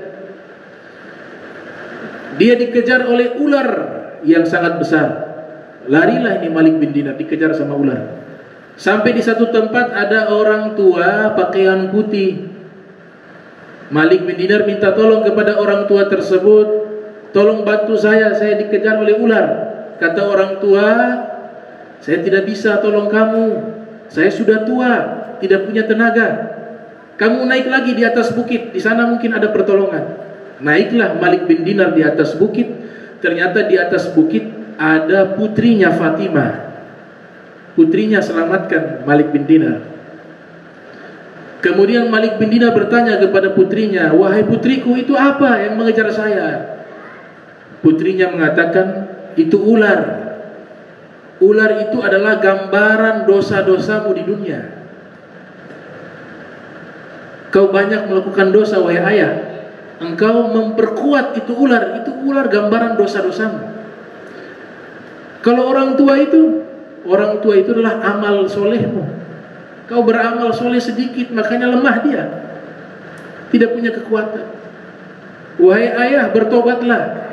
Dia dikejar oleh ular yang sangat besar. Larilah ini Malik bin Dinar, dikejar sama ular. Sampai di satu tempat ada orang tua pakaian putih. Malik bin Dinar minta tolong kepada orang tua tersebut, tolong bantu saya dikejar oleh ular. Kata orang tua, saya tidak bisa tolong kamu, saya sudah tua, tidak punya tenaga. Kamu naik lagi di atas bukit, di sana mungkin ada pertolongan. Naiklah Malik bin Dinar di atas bukit. Ternyata di atas bukit ada putrinya Fatimah. Putrinya selamatkan Malik bin Dinar. Kemudian Malik bin Dinar bertanya kepada putrinya, wahai putriku, itu apa yang mengejar saya? Putrinya mengatakan, itu ular. Ular itu adalah gambaran dosa-dosamu di dunia. Kau banyak melakukan dosa wahai ayah. Engkau memperkuat itu ular gambaran dosa-dosamu. Kalau orang tua itu adalah amal solehmu. Kau beramal soleh sedikit, makanya lemah dia, tidak punya kekuatan. Wahai ayah, bertobatlah,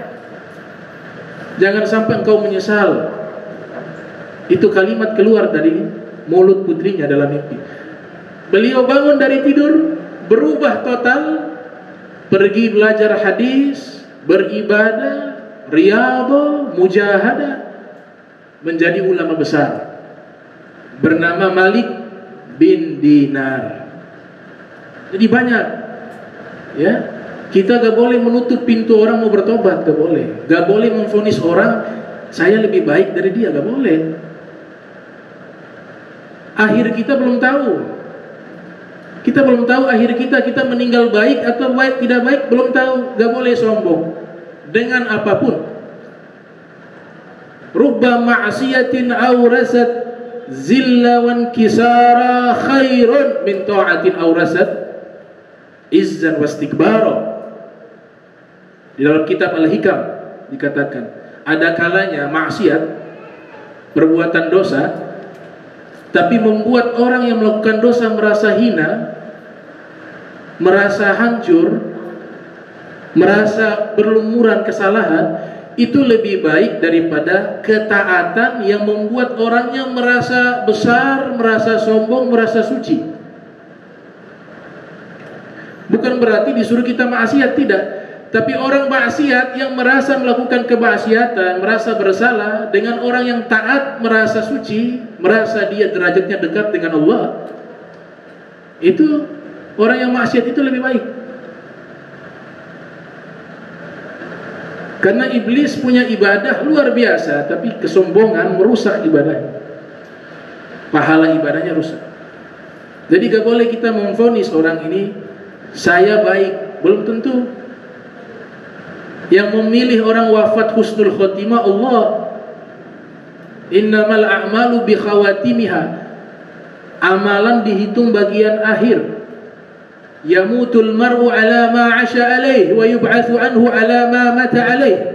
jangan sampai engkau menyesal. Itu kalimat keluar dari mulut putrinya dalam mimpi. Beliau bangun dari tidur, berubah total, pergi belajar hadis, beribadah, riyadhah, mujahadah, menjadi ulama besar bernama Malik bin Dinar. Jadi banyak ya, kita gak boleh menutup pintu orang mau bertobat, gak boleh. Gak boleh memvonis orang saya lebih baik dari dia, gak boleh. Akhir kita belum tahu. Kita belum tahu akhir kita meninggal baik atau baik tidak baik, belum tahu. Gak boleh sombong dengan apapun. Rubba ma'asiyatin awrasat zilla wan kisara khairun min ta'atin awrasat izzan wastikbara. Di dalam kitab Al-Hikam dikatakan, ada kalanya maksiat, perbuatan dosa, tapi membuat orang yang melakukan dosa merasa hina, merasa hancur, merasa berlumuran kesalahan. Itu lebih baik daripada ketaatan yang membuat orangnya merasa besar, merasa sombong, merasa suci. Bukan berarti disuruh kita maksiat, tidak. Tapi orang maksiat yang merasa melakukan kemaksiatan, merasa bersalah, dengan orang yang taat merasa suci, merasa dia derajatnya dekat dengan Allah, itu Orang yang maksiat itu lebih baik. Karena iblis punya ibadah luar biasa, tapi kesombongan merusak ibadah. Pahala ibadahnya rusak. Jadi gak boleh kita memvonis orang ini saya baik, belum tentu. Yang memilih orang wafat husnul khotimah Allah. Innamal a'malu bi khawatimiha. Amalan dihitung bagian akhir. Yamutul mar'u ala ma 'asha alaih wa yub'atsu anhu ala ma mata alaih.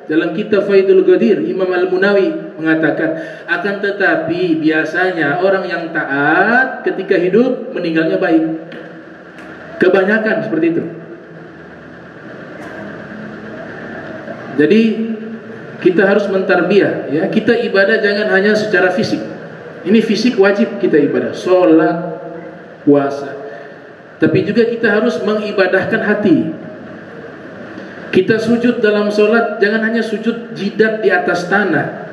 Dalam kitab Faidul Qadir, Imam Al-Munawi mengatakan, akan tetapi biasanya orang yang taat ketika hidup meninggalnya baik. Kebanyakan seperti itu. Jadi kita harus mentarbiyah, ya. Kita ibadah jangan hanya secara fisik. Ini fisik wajib kita ibadah, sholat, puasa. Tapi juga kita harus mengibadahkan hati. Kita sujud dalam sholat jangan hanya sujud jidat di atas tanah,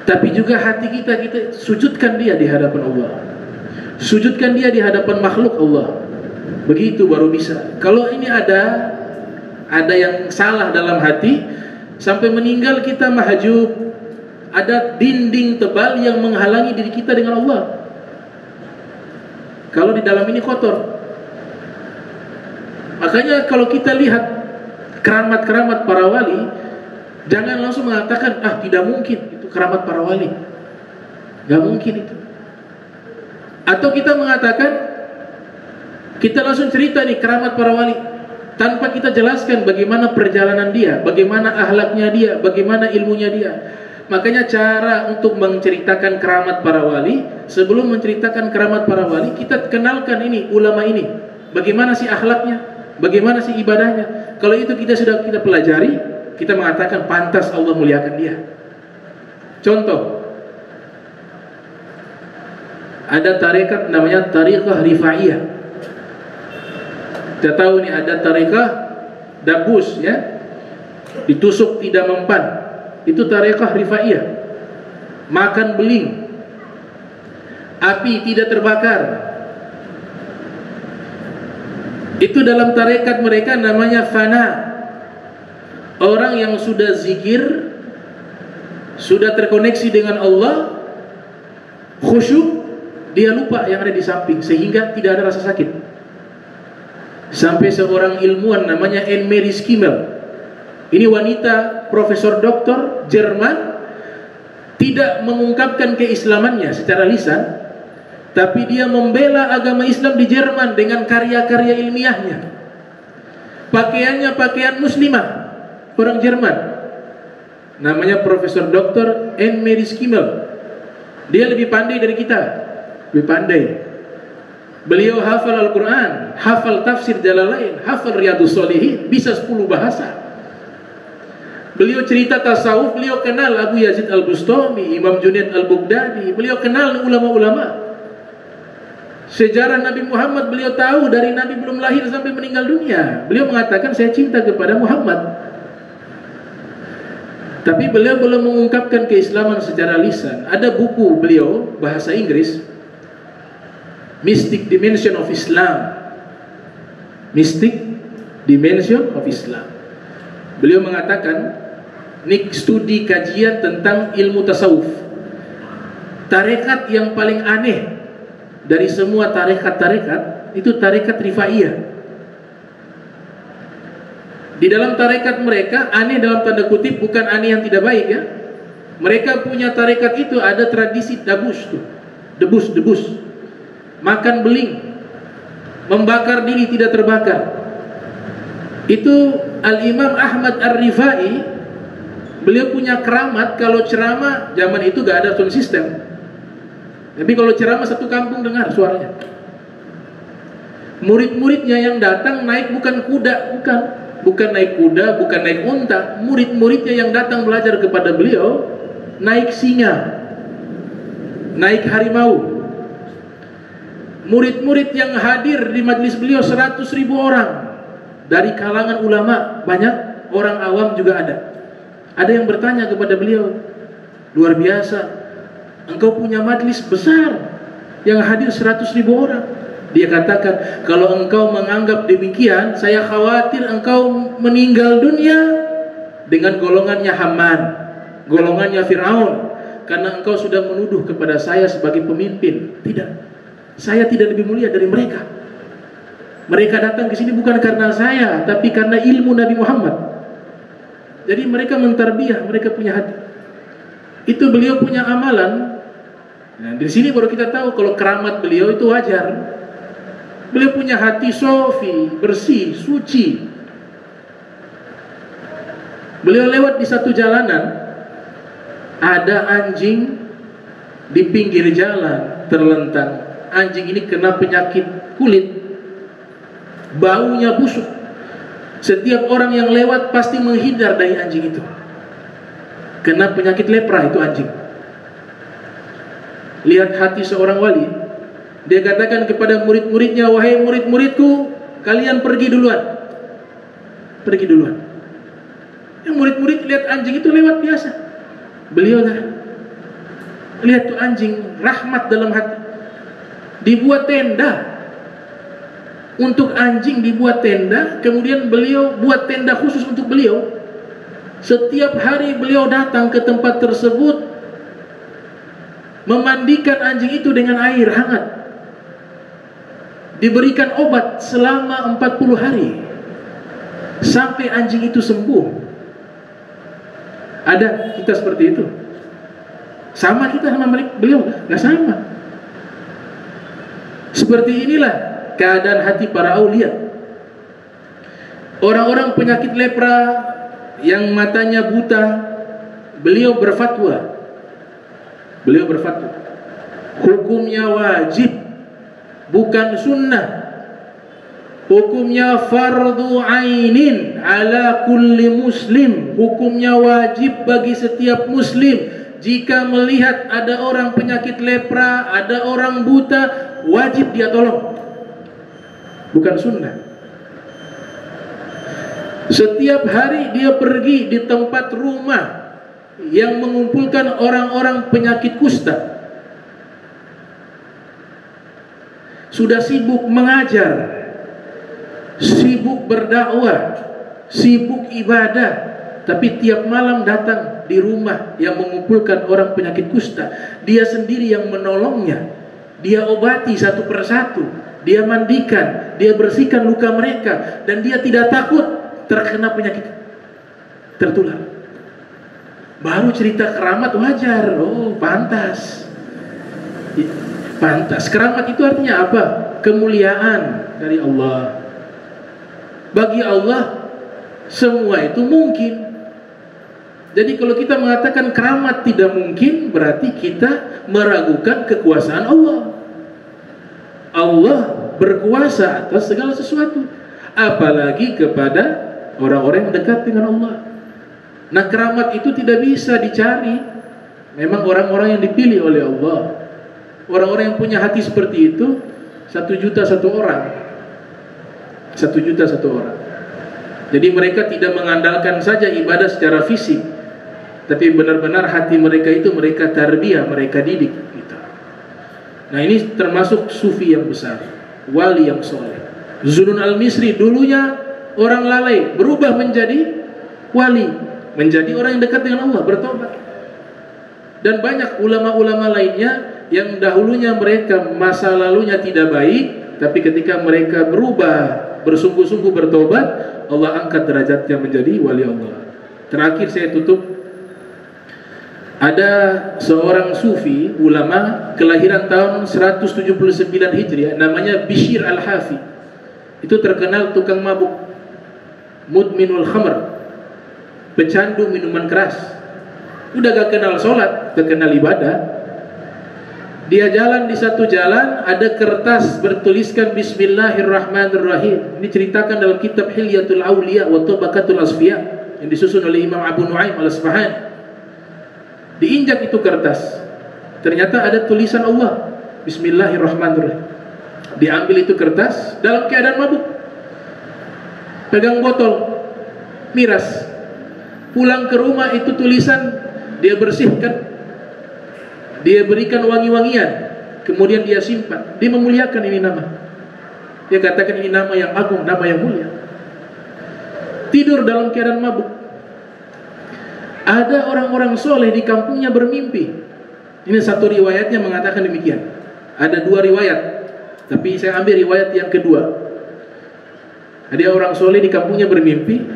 tapi juga hati kita sujudkan dia di hadapan Allah. Sujudkan dia di hadapan makhluk Allah. Begitu baru bisa. Kalau ini ada yang salah dalam hati, sampai meninggal kita mahjub, ada dinding tebal yang menghalangi diri kita dengan Allah. Kalau di dalam ini kotor. Makanya kalau kita lihat keramat-keramat para wali, jangan langsung mengatakan, tidak mungkin itu keramat para wali. Gak mungkin itu. Atau kita mengatakan, kita langsung cerita nih keramat para wali, tanpa kita jelaskan bagaimana perjalanan dia, bagaimana akhlaknya dia, bagaimana ilmunya dia. Makanya cara untuk menceritakan keramat para wali, sebelum menceritakan keramat para wali, kita kenalkan ini ulama ini, bagaimana sih akhlaknya, bagaimana sih ibadahnya. Kalau itu sudah kita pelajari, kita mengatakan pantas Allah muliakan dia. Contoh, ada tarekat namanya tariqah rifaiyah. Kita tahu nih ada tarekat dabus, ya, ditusuk tidak mempan. Itu tarekat rifaiyah. Makan beling, api tidak terbakar. Itu dalam tarekat mereka namanya fana. Orang yang sudah zikir, sudah terkoneksi dengan Allah, khusyuk, dia lupa yang ada di samping, sehingga tidak ada rasa sakit. Sampai seorang ilmuwan namanya Anne-Marie Schimmel, ini wanita profesor doktor Jerman, tidak mengungkapkan keislamannya secara lisan, tapi dia membela agama Islam di Jerman dengan karya-karya ilmiahnya. Pakaiannya pakaian muslimah, orang Jerman. Namanya Profesor Dr. Anne-Marie Schimmel. Dia lebih pandai dari kita, lebih pandai. Beliau hafal Al-Quran, hafal tafsir Jalalain, hafal Riyadhus Shalihin, bisa 10 bahasa. Beliau cerita tasawuf, beliau kenal Abu Yazid Al-Bustami, Imam Junaid Al-Baghdadi, beliau kenal ulama-ulama. Sejarah Nabi Muhammad beliau tahu dari Nabi belum lahir sampai meninggal dunia. Beliau mengatakan saya cinta kepada Muhammad. Tapi beliau belum mengungkapkan keislaman secara lisan. Ada buku beliau bahasa Inggris, Mystic Dimension of Islam. Mystic Dimension of Islam. Beliau mengatakan, ini studi kajian tentang ilmu tasawuf. Tarekat yang paling aneh dari semua tarekat-tarekat itu tarekat rifaiyah. Di dalam tarekat mereka, aneh dalam tanda kutip, bukan aneh yang tidak baik, ya. Mereka punya tarekat itu ada tradisi dabus tuh. Debus. Makan beling, membakar diri tidak terbakar. Itu Al-Imam Ahmad Ar-Rifai, beliau punya keramat kalau ceramah, zaman itu gak ada sound system. Tapi kalau ceramah satu kampung dengar suaranya. Murid-muridnya yang datang naik bukan kuda, bukan naik kuda, bukan naik unta. Murid-muridnya yang datang belajar kepada beliau naik singa, naik harimau. Murid-murid yang hadir di majelis beliau 100.000 orang. Dari kalangan ulama banyak, orang awam juga ada. Ada yang bertanya kepada beliau, luar biasa, engkau punya majelis besar yang hadir 100.000 orang. Dia katakan, kalau engkau menganggap demikian, saya khawatir engkau meninggal dunia dengan golongannya Haman, golongannya Fir'aun, karena engkau sudah menuduh kepada saya sebagai pemimpin. Tidak, saya tidak lebih mulia dari mereka. Mereka datang ke sini bukan karena saya, tapi karena ilmu Nabi Muhammad. Jadi mereka mentarbiyah, mereka punya hati. Itu beliau punya amalan. Nah, di sini baru kita tahu kalau keramat beliau itu wajar. Beliau punya hati sofi, bersih, suci. Beliau lewat di satu jalanan, ada anjing di pinggir jalan terlentang. Anjing ini kena penyakit kulit, baunya busuk. Setiap orang yang lewat pasti menghindar dari anjing itu. Kena penyakit lepra itu anjing. Lihat hati seorang wali. Dia katakan kepada murid-muridnya, wahai murid-muridku, kalian pergi duluan. Pergi duluan. Yang murid-murid lihat anjing itu lewat biasa. Beliau lah, lihat tuh anjing, rahmat dalam hati. Dibuat tenda untuk anjing, dibuat tenda. Kemudian beliau buat tenda khusus untuk beliau. Setiap hari beliau datang ke tempat tersebut, memandikan anjing itu dengan air hangat, diberikan obat selama 40 hari sampai anjing itu sembuh. Ada kita seperti itu? Sama kita sama beliau? Nggak sama. Seperti inilah keadaan hati para aulia. Orang-orang penyakit lepra yang matanya buta, beliau berfatwa. Beliau berfatwa, hukumnya wajib, bukan sunnah. Hukumnya fardu ainin ala kulli muslim. Hukumnya wajib bagi setiap muslim. Jika melihat ada orang penyakit lepra, ada orang buta, wajib dia tolong, bukan sunnah. Setiap hari dia pergi di tempat rumah yang mengumpulkan orang-orang penyakit kusta. Sudah sibuk mengajar, sibuk berdakwah, sibuk ibadah, tapi tiap malam datang di rumah yang mengumpulkan orang penyakit kusta. Dia sendiri yang menolongnya. Dia obati satu persatu, dia mandikan, dia bersihkan luka mereka, dan dia tidak takut terkena penyakit tertular. Baru cerita keramat wajar. Oh, pantas. Pantas. Keramat itu artinya apa? Kemuliaan dari Allah. Bagi Allah semua itu mungkin. Jadi kalau kita mengatakan keramat tidak mungkin, berarti kita meragukan kekuasaan Allah. Allah berkuasa atas segala sesuatu, apalagi kepada orang-orang yang dekat dengan Allah. Nah, keramat itu tidak bisa dicari. Memang orang-orang yang dipilih oleh Allah. Orang-orang yang punya hati seperti itu 1 juta 1 orang. 1 juta 1 orang. Jadi mereka tidak mengandalkan saja ibadah secara fisik, tapi benar-benar hati mereka itu mereka tarbiyah, mereka didik gitu. Nah, ini termasuk sufi yang besar, wali yang soleh. Zunnun al-Misri dulunya orang lalai, berubah menjadi wali, menjadi orang yang dekat dengan Allah, bertobat. Dan banyak ulama-ulama lainnya yang dahulunya mereka masa lalunya tidak baik, tapi ketika mereka berubah, bersungguh-sungguh bertobat, Allah angkat derajatnya menjadi wali Allah. Terakhir saya tutup. Ada seorang sufi ulama kelahiran tahun 179 Hijriah, namanya Bishr al-Hafi. Itu terkenal tukang mabuk, mudminul khamr, pecandu minuman keras. Udah gak kenal sholat, gak kenal ibadah. Dia jalan di satu jalan, ada kertas bertuliskan Bismillahirrahmanirrahim. Ini ceritakan dalam kitab Hilyatul Awliya wa Tabaqatul Asfiya yang disusun oleh Imam Abu Nu'aim al-Asfahani. Diinjak itu kertas, ternyata ada tulisan Allah, Bismillahirrahmanirrahim. Diambil itu kertas dalam keadaan mabuk, pegang botol, miras. Pulang ke rumah itu tulisan dia bersihkan, dia berikan wangi-wangian, kemudian dia simpan. Dia memuliakan ini nama Dia katakan ini nama yang agung, nama yang mulia. Tidur dalam keadaan mabuk. Ada orang-orang soleh di kampungnya bermimpi. Ini satu riwayatnya mengatakan demikian. Ada dua riwayat, tapi saya ambil riwayat yang kedua. Ada orang soleh di kampungnya bermimpi,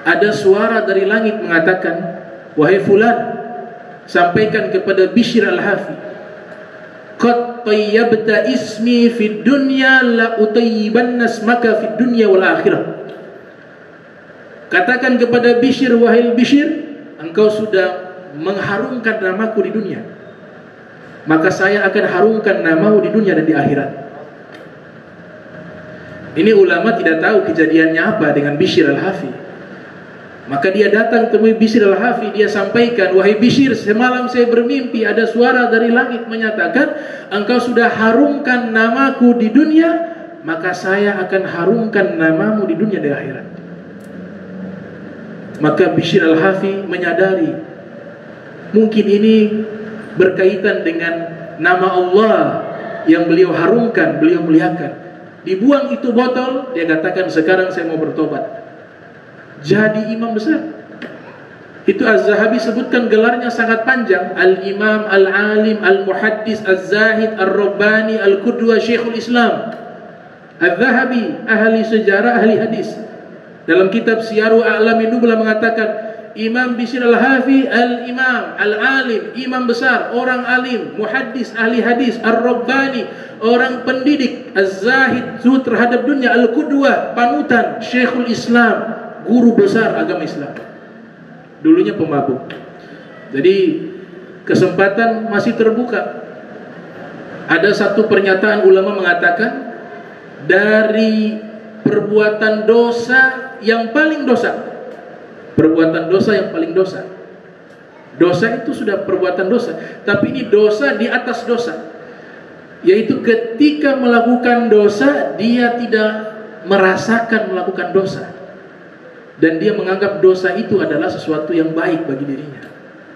ada suara dari langit mengatakan, wahai fulan, sampaikan kepada Bishr al-Hafi, qad tayyabta ismi fid dunya la utayyibanna ismaka fid dunya wal akhirah. Katakan kepada Bishr, wahai Bishr, engkau sudah mengharumkan namaku di dunia, maka saya akan harumkan namamu di dunia dan di akhirat. Ini ulama tidak tahu kejadiannya apa dengan Bishr al-Hafi. Maka dia datang temui Bishr al-Hafi, dia sampaikan, wahai Bishr, semalam saya bermimpi ada suara dari langit menyatakan engkau sudah harumkan namaku di dunia, maka saya akan harumkan namamu di dunia dan akhirat. Maka Bishr al-Hafi menyadari mungkin ini berkaitan dengan nama Allah yang beliau harumkan, beliau muliakan. Dibuang itu botol, dia katakan sekarang saya mau bertobat. Jadi imam besar. Itu Az-Zahabi sebutkan gelarnya sangat panjang. Al-Imam, Al-Alim, Al-Muhaddis, Az-Zahid, Ar-Rabbani, Al-Qudwa, Syekhul Islam. Az-Zahabi, ahli sejarah, ahli hadis. Dalam kitab Siyaru A'lamin Nublah mengatakan, Imam Bishr al-Hafi, al-Imam, al-Alim, imam besar, orang alim, muhaddis, ahli hadis, ar-Rabbani, orang pendidik, az-Zahid, zuhud terhadap dunia, al-Qudwa, panutan, Syekhul Islam, guru besar agama Islam. Dulunya pemabuk. Jadi kesempatan masih terbuka. Ada satu pernyataan ulama mengatakan, dari perbuatan dosa yang paling dosa, perbuatan dosa yang paling dosa. Dosa itu sudah perbuatan dosa, tapi ini dosa di atas dosa. Yaitu ketika melakukan dosa, dia tidak merasakan melakukan dosa, dan dia menganggap dosa itu adalah sesuatu yang baik bagi dirinya.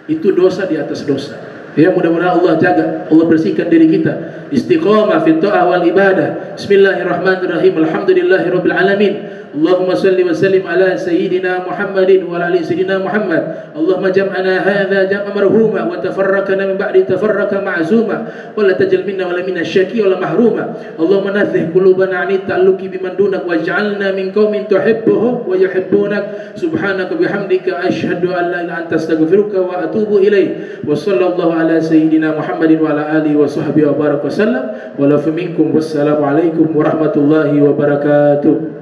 Itu dosa di atas dosa. Ya, mudah-mudahan Allah jaga, Allah bersihkan diri kita. Istiqamah fi ta'ah wal ibadah. Bismillahirrahmanirrahim. Alhamdulillahirabbil alamin. Allahumma salli wa sallim ala sayyidina Muhammadin wa ala ali sayyidina Muhammad. Allahumma jam'ana hadha jam'a marhuma wa tafarraqana min ba'di tafarraqa ma'zuma wa la tajal minna wa la minna syaqi wa la mahruma. Allahumma nathih qulubana 'ani ta'alluqi biman dunak waj'alna min qaumin tuhibbuhum wa yuhibbunak. Subhanaka bihamdika asyhadu an la ilaha illa anta astaghfiruka wa atubu ilaik. Wa sallallahu ala sayyidina Muhammadin wa ala alihi wa sahbihi wa baraka wasallam. Wa la minkum wassalamu alaikum warahmatullahi wabarakatuh.